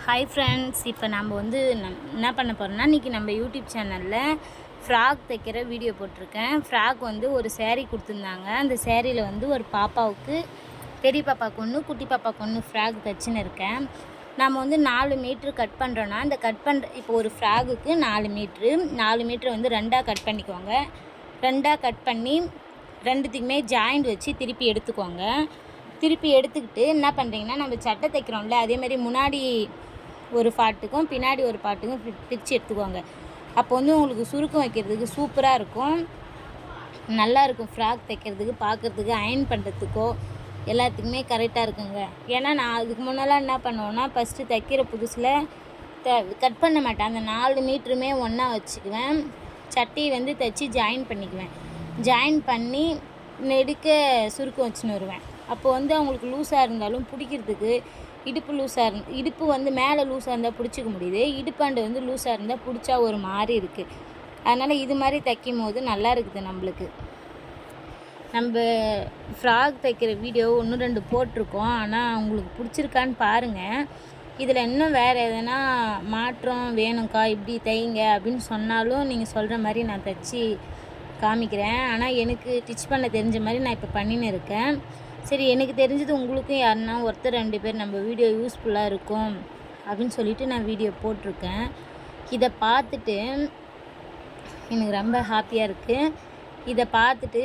Hi friends, இப்போ நம்ம வந்து என்ன பண்ண போகிறோம்னா, இன்றைக்கி நம்ம யூடியூப் சேனலில் ஃப்ராக் தைக்கிற வீடியோ போட்டிருக்கேன். ஃப்ராக் வந்து ஒரு சேரீ கொடுத்துருந்தாங்க. அந்த சேரீயில் வந்து ஒரு பாப்பாவுக்கு, பெரிய பாப்பாவுக்கு ஒன்று, குட்டி பாப்பாவுக்கு ஒன்று ஃப்ராக் தைச்சின்னு இருக்கேன். நம்ம வந்து 4 மீட்ரு கட் பண்ணுறோன்னா, இந்த கட் பண்ணுற இப்போ ஒரு ஃப்ராகுக்கு 4 மீட்ரு வந்து 2ஆக கட் பண்ணிக்கோங்க. 2ஆக கட் பண்ணி 2த்துக்குமே ஜாயிண்ட் வச்சு திருப்பி எடுத்துக்கோங்க. திருப்பி எடுத்துக்கிட்டு என்ன பண்ணுறீங்கன்னா, நம்ம சட்டை தைக்கிறோம்ல, அதேமாதிரி முன்னாடி ஒரு பாட்டுக்கும் பின்னாடி ஒரு பாட்டுக்கும் பிரித்து எடுத்துக்கோங்க. அப்போ வந்து உங்களுக்கு சுருக்கம் வைக்கிறதுக்கு சூப்பராக இருக்கும், நல்லாயிருக்கும். ஃப்ராக் தைக்கிறதுக்கு, பார்க்குறதுக்கு, அயர்ன் பண்ணுறதுக்கோ எல்லாத்துக்குமே கரெக்டாக இருக்குங்க. ஏன்னா நான் அதுக்கு முன்னெல்லாம் என்ன பண்ணுவேன்னா, ஃபஸ்ட்டு தைக்கிற புதுசில் கட் பண்ண மாட்டேன். அந்த 4 மீட்டருமே ஒன்றா வச்சுக்குவேன். சட்டையை வந்து தைச்சி ஜாயின் பண்ணிக்குவேன். ஜாயின் பண்ணி நெடுக்க சுருக்கம் வச்சுன்னு வருவேன். அப்போது வந்து அவங்களுக்கு லூஸாக இருந்தாலும் பிடிக்கிறதுக்கு, இடுப்பு வந்து மேலே லூஸாக இருந்தால் பிடிச்சிக்க முடியுது, இடுப்பாண்டு வந்து லூஸாக இருந்தால் பிடிச்சா ஒரு மாதிரி இருக்குது. அதனால் இது மாதிரி தைக்கும் போது நல்லா இருக்குது. நம்மளுக்கு நம்ம ஃப்ராக் தைக்கிற வீடியோ 1-2 போட்டிருக்கோம். ஆனால் உங்களுக்கு பிடிச்சிருக்கான்னு பாருங்கள். இதில் இன்னும் வேறு எதனா மாற்றம் வேணும்க்கா, இப்படி தைங்க அப்படின்னு சொன்னாலும் நீங்கள் சொல்கிற மாதிரி நான் தைச்சி காமிக்கிறேன். ஆனால் எனக்கு ஸ்டிச் பண்ண தெரிஞ்ச மாதிரி நான் இப்போ பண்ணின்னு இருக்கேன். சரி, எனக்கு தெரிஞ்சது உங்களுக்கும் யாருன்னா ஒருத்தர் 2 பேர் நம்ம வீடியோ யூஸ்ஃபுல்லாக இருக்கும் அப்படின்னு சொல்லிவிட்டு நான் வீடியோ போட்டிருக்கேன். இதை பார்த்துட்டு எனக்கு ரொம்ப ஹாப்பியாக இருக்குது. இதை பார்த்துட்டு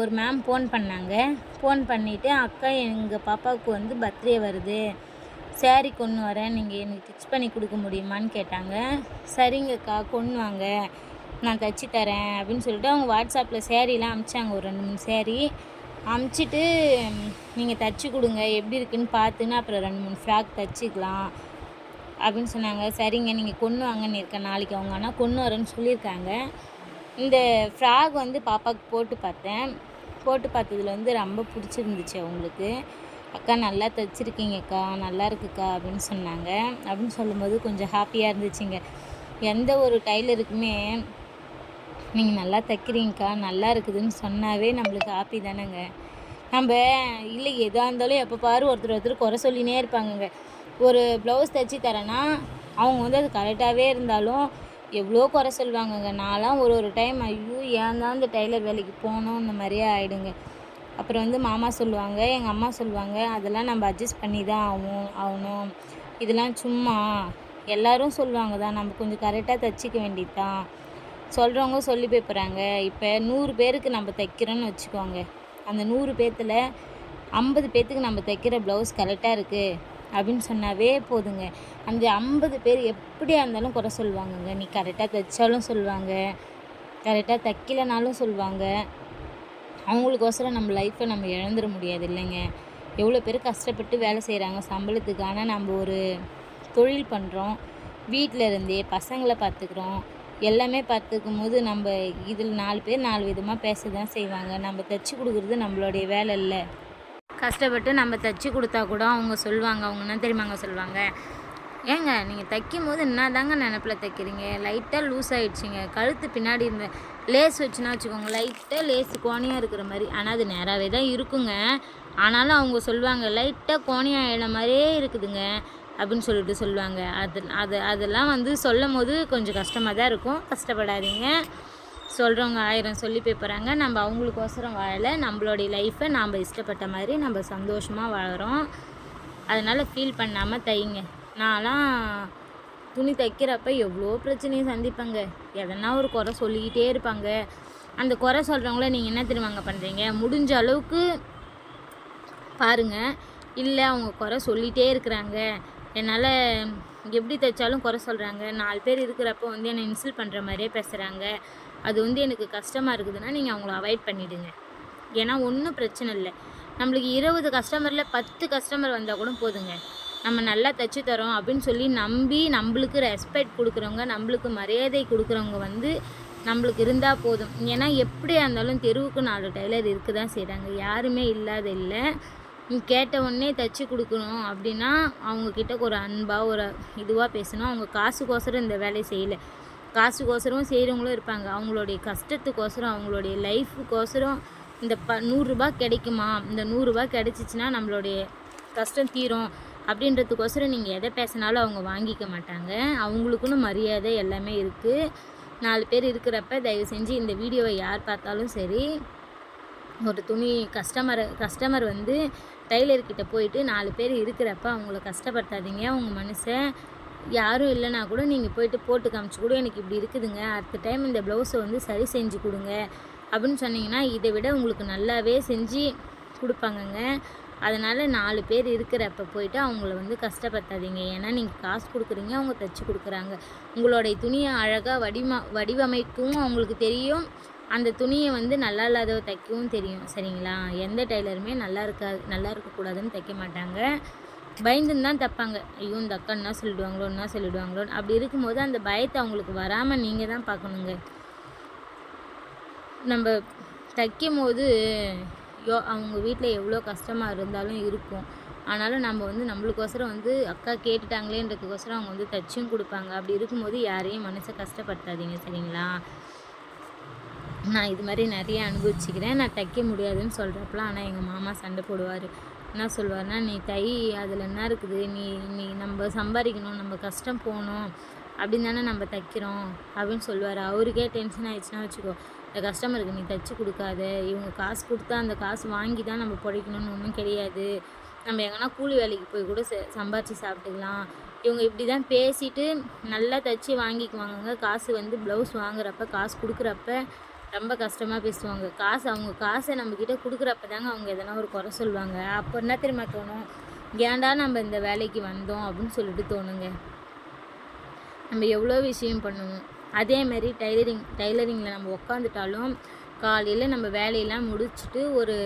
ஒரு மேம் ஃபோன் பண்ணாங்க. ஃபோன் பண்ணிவிட்டு, அக்கா எங்கள் பாப்பாவுக்கு வந்து பர்த்டே வருது, சேரீ கொண்டு வரேன், நீங்கள் எனக்கு ஸ்டிச் பண்ணி கொடுக்க முடியுமான்னு கேட்டாங்க. சரிங்கக்கா, கொண்டு வாங்க, நான் தைச்சி தரேன் அப்படின்னு சொல்லிட்டு அவங்க வாட்ஸ்அப்பில் சேரீலாம் அனுப்பிச்சாங்க. ஒரு 2-3 சேரீ அமுச்சிட்டு, நீங்கள் தைச்சி கொடுங்க, எப்படி இருக்குன்னு பார்த்துன்னு அப்புறம் 2-3 ஃப்ராக் தைச்சிக்கலாம் அப்படின்னு சொன்னாங்க. சரிங்க, நீங்கள் கொண்டு வாங்கன்னு இருக்கேன், நாளைக்கு அவங்க ஆனால் கொண்டு வரேன்னு சொல்லியிருக்காங்க. இந்த ஃப்ராக் வந்து பாப்பாவுக்கு போட்டு பார்த்தேன். போட்டு பார்த்ததில் வந்து ரொம்ப பிடிச்சிருந்துச்சு அவங்களுக்கு. அக்கா நல்லா தைச்சிருக்கீங்கக்கா, நல்லா இருக்குக்கா அப்படின்னு சொன்னாங்க. அப்படின்னு சொல்லும்போது கொஞ்சம் ஹாப்பியாக இருந்துச்சுங்க. எந்த ஒரு டைலருக்குமே நீங்கள் நல்லா தைக்கிறீங்கக்கா, நல்லா இருக்குதுன்னு சொன்னாவே நம்மளுக்கு ஹாப்பி தானேங்க. நம்ம இல்லை எதாக இருந்தாலும் எப்போ பாரு ஒருத்தர் குறை சொல்லினே இருப்பாங்கங்க. ஒரு ப்ளவுஸ் தைச்சி தரேன்னா அவங்க வந்து அது கரெக்டாகவே இருந்தாலும் எவ்வளோ குறை சொல்லுவாங்கங்க. நான்லாம் ஒரு டைம் ஐயோ ஏன் தான் இந்த டைலர் வேலைக்கு போகணும் இந்த மாதிரியே ஆகிடுங்க. அப்புறம் வந்து மாமா சொல்லுவாங்க, எங்கள் அம்மா சொல்லுவாங்க, அதெல்லாம் நம்ம அட்ஜஸ்ட் பண்ணி தான் ஆகணும், இதெல்லாம் சும்மா எல்லோரும் சொல்லுவாங்க தான், நம்ம கொஞ்சம் கரெக்டாக தைச்சிக்க வேண்டியது தான். சொல்கிறவங்க சொல்லி போய்ப்புறாங்க. இப்போ 100 பேருக்கு நம்ம தைக்கிறோன்னு வச்சுக்கோங்க. அந்த 100 பேர்த்தில் 50 பேர்த்துக்கு நம்ம தைக்கிற ப்ளவுஸ் கரெக்டாக இருக்குது அப்படின்னு சொன்னாவே போதுங்க. அந்த 50 பேர் எப்படியா இருந்தாலும் குறை சொல்லுவாங்கங்க. நீ கரெக்டாக தைச்சாலும் சொல்லுவாங்க, கரெக்டாக தைக்கலனாலும் சொல்லுவாங்க. அவங்களுக்கோசரம் நம்ம லைஃப்பை நம்ம இழந்துட முடியாது இல்லைங்க. எவ்வளோ பேர் கஷ்டப்பட்டு வேலை செய்கிறாங்க சம்பளத்துக்கு. ஆனால் நம்ம ஒரு தொழில் பண்ணுறோம், வீட்டில் இருந்தே பசங்களை பார்த்துக்குறோம், எல்லாமே பார்த்துக்கும் போது நம்ம இதில் 4 பேர் 4 விதமாக பேச தான் செய்வாங்க. நம்ம தைச்சி கொடுக்குறது நம்மளுடைய வேலை இல்லை. கஷ்டப்பட்டு நம்ம தைச்சி கொடுத்தா கூட அவங்க சொல்லுவாங்க, அவங்க என்ன தெரியுமாங்க சொல்லுவாங்க, ஏங்க நீங்கள் தைக்கும் போது என்ன தாங்க நினப்பில் தைக்கிறீங்க, லைட்டாக லூஸ் ஆகிடுச்சிங்க, கழுத்து பின்னாடி இருந்த லேஸ் வச்சுன்னா வச்சுக்கோங்க, லைட்டாக லேஸ் கோணியாக இருக்கிற மாதிரி. ஆனால் அது நேராகவே தான் இருக்குங்க. ஆனாலும் அவங்க சொல்லுவாங்க, லைட்டாக கோணியாக ஆகிட மாதிரியே இருக்குதுங்க அப்படின்னு சொல்லிட்டு சொல்லுவாங்க. அதெல்லாம் வந்து சொல்லும் போது கொஞ்சம் கஷ்டமாக தான் இருக்கும். கஷ்டப்படாதீங்க. சொல்கிறவங்க 1000 சொல்லி போய்ப்புறாங்க. நம்ம அவங்களுக்கோசரம் வாழலை, நம்மளுடைய லைஃப்பை நாம் இஷ்டப்பட்ட மாதிரி நம்ம சந்தோஷமாக வாழறோம். அதனால் ஃபீல் பண்ணாமல் தைங்க. நான்லாம் துணி தைக்கிறப்ப எவ்வளோ பிரச்சனையும் சந்திப்பேங்க. எதனா ஒரு குறை சொல்லிக்கிட்டே இருப்பாங்க. அந்த குறை சொல்கிறவங்கள நீங்கள் என்ன தெரியுமாங்க பண்ணுறீங்க, முடிஞ்ச அளவுக்கு பாருங்கள். இல்லை அவங்க குறை சொல்லிகிட்டே இருக்கிறாங்க, என்னால் எப்படி தைச்சாலும் குறை சொல்கிறாங்க, 4 பேர் இருக்கிறப்போ வந்து என்னை இன்சல்ட் பண்ணுற மாதிரியே பேசுகிறாங்க, அது வந்து எனக்கு கஷ்டமாக இருக்குதுன்னா நீங்கள் அவங்கள அவாய்ட் பண்ணிவிடுங்க. ஏன்னா ஒன்றும் பிரச்சனை இல்லை. நம்மளுக்கு 20 கஸ்டமரில் 10 கஸ்டமர் வந்தால் கூட போதுங்க. நம்ம நல்லா தைச்சி தரோம் அப்படின்னு சொல்லி நம்பி நம்மளுக்கு ரெஸ்பெக்ட் கொடுக்குறவங்க, நம்மளுக்கு மரியாதை கொடுக்குறவங்க வந்து நம்மளுக்கு இருந்தால் போதும். ஏன்னா எப்படியா இருந்தாலும் தெருவுக்கு 4 டைலர் இருக்க தான் செய்கிறாங்க, யாருமே இல்லாத இல்லை. கேட்ட உடனே தைச்சி கொடுக்கணும் அப்படின்னா அவங்கக்கிட்ட ஒரு அன்பாக ஒரு இதுவாக பேசணும். அவங்க காசுக்கோசரம் இந்த வேலையை செய்யலை, காசுக்கோசரம் செய்கிறவங்களும் இருப்பாங்க. அவங்களுடைய கஷ்டத்துக்கோசரம், அவங்களுடைய லைஃபுக்கோசரம் இந்த 100 ரூபா கிடைக்குமா, இந்த 100 ரூபா கிடைச்சிச்சின்னா நம்மளுடைய கஷ்டம் தீரும் அப்படின்றதுக்கோசரம் நீங்கள் எதை பேசினாலும் அவங்க வாங்கிக்க மாட்டாங்க. அவங்களுக்குன்னு மரியாதை எல்லாமே இருக்குது. 4 பேர் இருக்கிறப்ப தயவு செஞ்சு இந்த வீடியோவை யார் பார்த்தாலும் சரி, ஒரு துணி கஸ்டமர் வந்து டெய்லர்கிட்ட போயிட்டு 4 பேர் இருக்கிறப்ப அவங்கள கஷ்டப்படுத்தாதீங்க. அவங்க மனுஷன் யாரும் இல்லைனா கூட நீங்கள் போயிட்டு போட்டு காமிச்சு கூட எனக்கு இப்படி இருக்குதுங்க, அடுத்த டைம் இந்த ப்ளவுஸை வந்து சரி செஞ்சு கொடுங்க அப்படின்னு சொன்னீங்கன்னா இதை விட உங்களுக்கு நல்லாவே செஞ்சு கொடுப்பாங்கங்க. அதனால் 4 பேர் இருக்கிறப்ப போயிட்டு அவங்கள வந்து கஷ்டப்படுத்தாதீங்க. ஏன்னா நீங்கள் காசு கொடுக்குறீங்க, அவங்க தைச்சி கொடுக்குறாங்க. உங்களுடைய துணியை அழகாக வடிவமைக்கவும் அவங்களுக்கு தெரியும். அந்த துணியை வந்து நல்லா இல்லாத தைக்கவும் தெரியும். சரிங்களா? எந்த டெய்லருமே நல்லா இருக்கக்கூடாதுன்னு தைக்க மாட்டாங்க. பயந்துன்னு தான் தைப்பாங்க. ஐயோ இந்த அக்கா என்ன சொல்லிடுவாங்களோ. அப்படி இருக்கும்போது அந்த பயத்தை அவங்களுக்கு வராமல் நீங்கள் தான் பார்க்கணுங்க. நம்ம தைக்கும் போது அவங்க வீட்டில் எவ்வளோ கஷ்டமாக இருந்தாலும் இருக்கும். ஆனாலும் நம்ம வந்து நம்மளுக்கோசரம் வந்து அக்கா கேட்டுட்டாங்களேன்றதுக்கோசரம் அவங்க வந்து தைச்சும் கொடுப்பாங்க. அப்படி இருக்கும்போது யாரையும் மனசை கஷ்டப்படுத்தாதீங்க. சரிங்களா? நான் இது மாதிரி நிறைய அனுபவிச்சுக்கிறேன். நான் தைக்க முடியாதுன்னு சொல்கிறப்பலாம் ஆனால் எங்கள் மாமா சண்டை போடுவார். என்ன சொல்லுவார்னா, நீ தை, அதில் என்ன இருக்குது, நீ நம்ம சம்பாதிக்கணும், நம்ம கஷ்டம் போகணும் அப்படின்னு தானே நம்ம தைக்கிறோம் அப்படின்னு சொல்லுவார். அவருக்கே டென்ஷன் ஆகிடுச்சுன்னா வச்சுக்கோ, இந்த கஸ்டமருக்கு நீ தைச்சி கொடுக்காத, இவங்க காசு கொடுத்தா அந்த காசு வாங்கி தான் நம்ம பிழைக்கணும்னு ஒன்றும் கிடையாது, நம்ம எங்கன்னா கூலி வேலைக்கு போய் கூட சம்பாரித்து சாப்பிட்டுக்கலாம். இவங்க இப்படி தான் பேசிட்டு நல்லா தைச்சி வாங்கிக்குவாங்க. காசு வந்து ப்ளவுஸ் வாங்குறப்ப காசு கொடுக்குறப்ப ரொம்ப கஷ்டமாக பேசுவாங்க. அவங்க காசை நம்மக்கிட்ட கொடுக்குறப்ப தாங்க அவங்க எதனா ஒரு குறை சொல்லுவாங்க. அப்போ என்ன தெரியுமா தோணும், ஏன்டா நம்ம இந்த வேலைக்கு வந்தோம் அப்படின்னு சொல்லிட்டு தோணுங்க. நம்ம எவ்வளோ விஷயம் பண்ணுவோம். அதேமாரி டைலரிங்கில் நம்ம உட்காந்துட்டாலும் காலையில் நம்ம வேலையெல்லாம் முடிச்சுட்டு ஒரு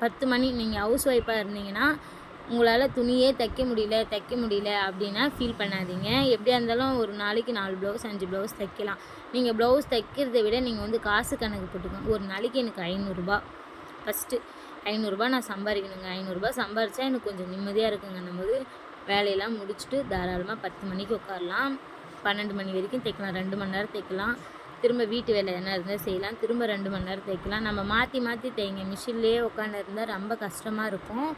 10 மணி, நீங்கள் ஹவுஸ் ஒய்ஃபாக இருந்தீங்கன்னா உங்களால் துணியே தைக்க முடியல அப்படின்னா ஃபீல் பண்ணாதீங்க. எப்படியா இருந்தாலும் ஒரு நாளைக்கு 4 ப்ளவுஸ் 5 ப்ளவுஸ் தைக்கலாம். நீங்கள் ப்ளவுஸ் தைக்கிறத விட நீங்கள் வந்து காசு கணக்கு போட்டுக்கோங்க. ஒரு நாளைக்கு எனக்கு 500 ரூபா, ஃபஸ்ட்டு 500 ரூபா நான் சம்பாதிக்கணுங்க. 500 ரூபா சம்பாரித்தா எனக்கு கொஞ்சம் நிம்மதியாக இருக்குங்கன்னும் போது வேலையெல்லாம் முடிச்சுட்டு தாராளமாக 10 மணிக்கு உட்காரலாம், 12 மணி வரைக்கும் தைக்கலாம், 2 மணி நேரம் தைக்கலாம். திரும்ப வீட்டு வேலை என்ன இருந்தால் செய்யலாம், திரும்ப 2 மணி நேரம் தைக்கலாம். நம்ம மாற்றி தைங்க. மிஷின்லேயே உட்காந்து இருந்தால் ரொம்ப கஷ்டமாக இருக்கும்.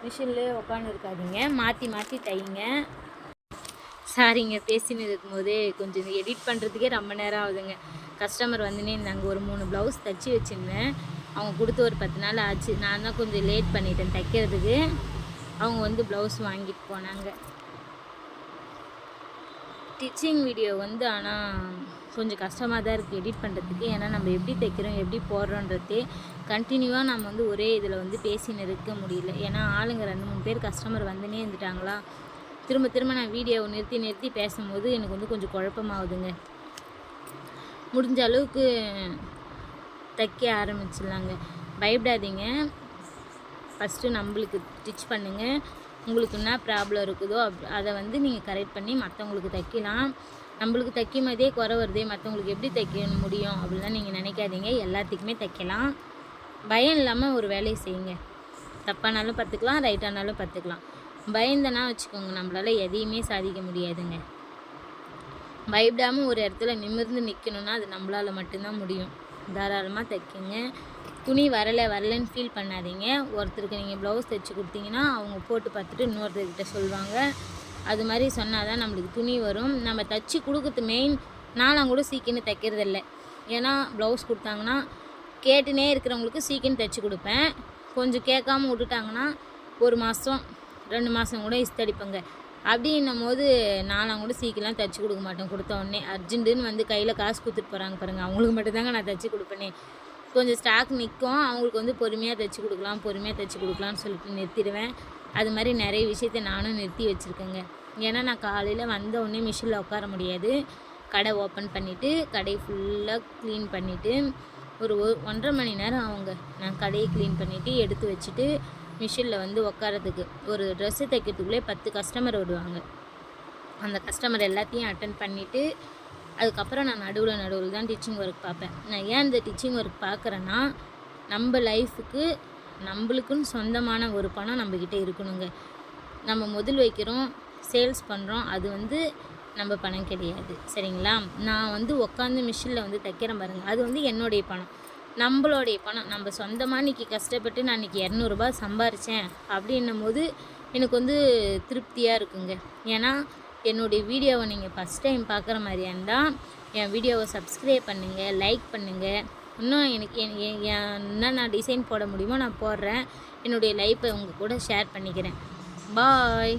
மிஷின்லேயே உட்காந்து இருக்காதீங்க, மாற்றி தைங்க. சாரிங்க, பேசின்னு இருக்கும்போதே கொஞ்சம் எடிட் பண்ணுறதுக்கே ரொம்ப நேரம் ஆகுதுங்க. கஸ்டமர் வந்துனே இருந்தாங்க. ஒரு 3 ப்ளவுஸ் தைச்சி வச்சுருந்தேன். அவங்க கொடுத்து ஒரு 10 நாள் ஆச்சு. நான் தான் கொஞ்சம் லேட் பண்ணிட்டேன் தைக்கிறதுக்கு. அவங்க வந்து ப்ளவுஸ் வாங்கிட்டு போனாங்க. ஸ்டிச்சிங் வீடியோ வந்து ஆனால் கொஞ்சம் கஷ்டமாக தான் இருக்குது எடிட் பண்ணுறதுக்கு. ஏன்னா நம்ம எப்படி தைக்கிறோம் எப்படி போடுறோன்றதே கண்டினியூவாக நம்ம வந்து ஒரே இதில் வந்து பேசின்னு இருக்க முடியல. ஏன்னா ஆளுங்க 2-3 பேர் கஸ்டமர் வந்துனே இருந்துட்டாங்களா, திரும்ப நான் வீடியோவை நிறுத்தி பேசும்போது எனக்கு வந்து கொஞ்சம் குழப்பமாகுதுங்க. முடிஞ்ச அளவுக்கு தைக்க ஆரம்பிச்சிடலாங்க. பயப்படாதீங்க. ஃபஸ்ட்டு நம்மளுக்கு ஸ்டிச் பண்ணுங்கள். உங்களுக்கு என்ன ப்ராப்ளம் இருக்குதோ அதை வந்து நீங்கள் கரெக்ட் பண்ணி மற்றவங்களுக்கு தைக்கலாம். நம்மளுக்கு தைக்கும் போதே குறை வருதே, மற்றவங்களுக்கு எப்படி தைக்க முடியும் அப்படிலாம் நீங்கள் நினைக்காதீங்க. எல்லாத்துக்குமே தைக்கலாம். பயம் இல்லாமல் ஒரு வேலையை செய்யுங்க. தப்பானாலும் பார்த்துக்கலாம், ரைட்டானாலும் பார்த்துக்கலாம். பயந்தனா வச்சுக்கோங்க, நம்மளால் எதையுமே சாதிக்க முடியாதுங்க. பயப்படாமல் ஒரு இடத்துல நிமிர்ந்து நிற்கணுன்னா அது நம்மளால் மட்டும்தான் முடியும். தாராளமாக தைக்குங்க. துணி வரலைன்னு ஃபீல் பண்ணாதீங்க. ஒருத்தருக்கு நீங்கள் ப்ளவுஸ் தைச்சி கொடுத்தீங்கன்னா அவங்க போட்டு பார்த்துட்டு இன்னொருத்தர்கிட்ட சொல்லுவாங்க. அது மாதிரி சொன்னால் தான் நம்மளுக்கு துணி வரும். நம்ம தைச்சி கொடுக்குறது மெயின். நானும் கூட சீக்கிரம் தைக்கிறதில்ல. ஏன்னா ப்ளவுஸ் கொடுத்தாங்கன்னா கேட்டுனே இருக்கிறவங்களுக்கு சீக்கிரம் தைச்சி கொடுப்பேன். கொஞ்சம் கேட்காம விட்டுட்டாங்கன்னா 1 மாதம் 2 மாதம் கூட இஸ்தடிப்பேங்க. அப்படின்னும் போது நானும் கூட சீக்கிரம் தைச்சி கொடுக்க மாட்டேன். கொடுத்த உடனே அர்ஜென்ட்டுன்னு வந்து கையில் காசு கொடுத்துட்டு போகிறாங்க பாருங்கள், அவங்களுக்கு மட்டும்தாங்க நான் தைச்சி கொடுப்பேனே. கொஞ்சம் ஸ்டாக் நிற்கும், அவங்களுக்கு வந்து பொறுமையாக தைச்சி கொடுக்கலாம்னு சொல்லிட்டு நிறுத்திடுவேன். அது மாதிரி நிறைய விஷயத்தை நானும் நிறுத்தி வச்சுருக்கேங்க. ஏன்னா நான் காலையில் வந்த உடனே மிஷினில் உட்கார முடியாது. கடை ஓப்பன் பண்ணிவிட்டு கடையை ஃபுல்லாக க்ளீன் பண்ணிவிட்டு ஒரு 1.5 மணி நேரம் ஆகுங்க. நான் கடையை க்ளீன் பண்ணிவிட்டு எடுத்து வச்சுட்டு மிஷினில் வந்து உட்காரத்துக்கு ஒரு ட்ரெஸ்ஸு தைக்கிறதுக்குள்ளே 10 கஸ்டமர் வருவாங்க. அந்த கஸ்டமர் எல்லாத்தையும் அட்டன் பண்ணிவிட்டு அதுக்கப்புறம் நான் நடுவில் தான் டீச்சிங் ஒர்க் பார்ப்பேன். நான் ஏன் இந்த டீச்சிங் ஒர்க் பார்க்குறேன்னா, நம்ம லைஃபுக்கு நம்மளுக்குன்னு சொந்தமான ஒரு பணம் நம்மக்கிட்ட இருக்கணுங்க. நம்ம முதல் வைக்கிறோம், சேல்ஸ் பண்ணுறோம், அது வந்து நம்ம பணம் கிடையாது. சரிங்களா? நான் வந்து உட்காந்து மிஷினில் வந்து தைக்கிறேன் பாருங்கள், அது வந்து என்னுடைய பணம், நம்மளுடைய பணம். நம்ம சொந்தமாக இன்றைக்கி கஷ்டப்பட்டு நான் இன்றைக்கி 200 ரூபா சம்பாரித்தேன் அப்படின்னும் போது எனக்கு வந்து திருப்தியாக இருக்குங்க. ஏன்னா என்னுடைய வீடியோவை நீங்கள் ஃபஸ்ட் டைம் பார்க்குற மாதிரியா இருந்தால் என் வீடியோவை சப்ஸ்கிரைப் பண்ணுங்கள், லைக் பண்ணுங்கள். இன்னும் எனக்கு என்னென்ன டிசைன் போட முடியுமோ நான் போடுறேன். என்னுடைய லைஃப்பை உங்கள் கூட ஷேர் பண்ணிக்கிறேன். பாய்.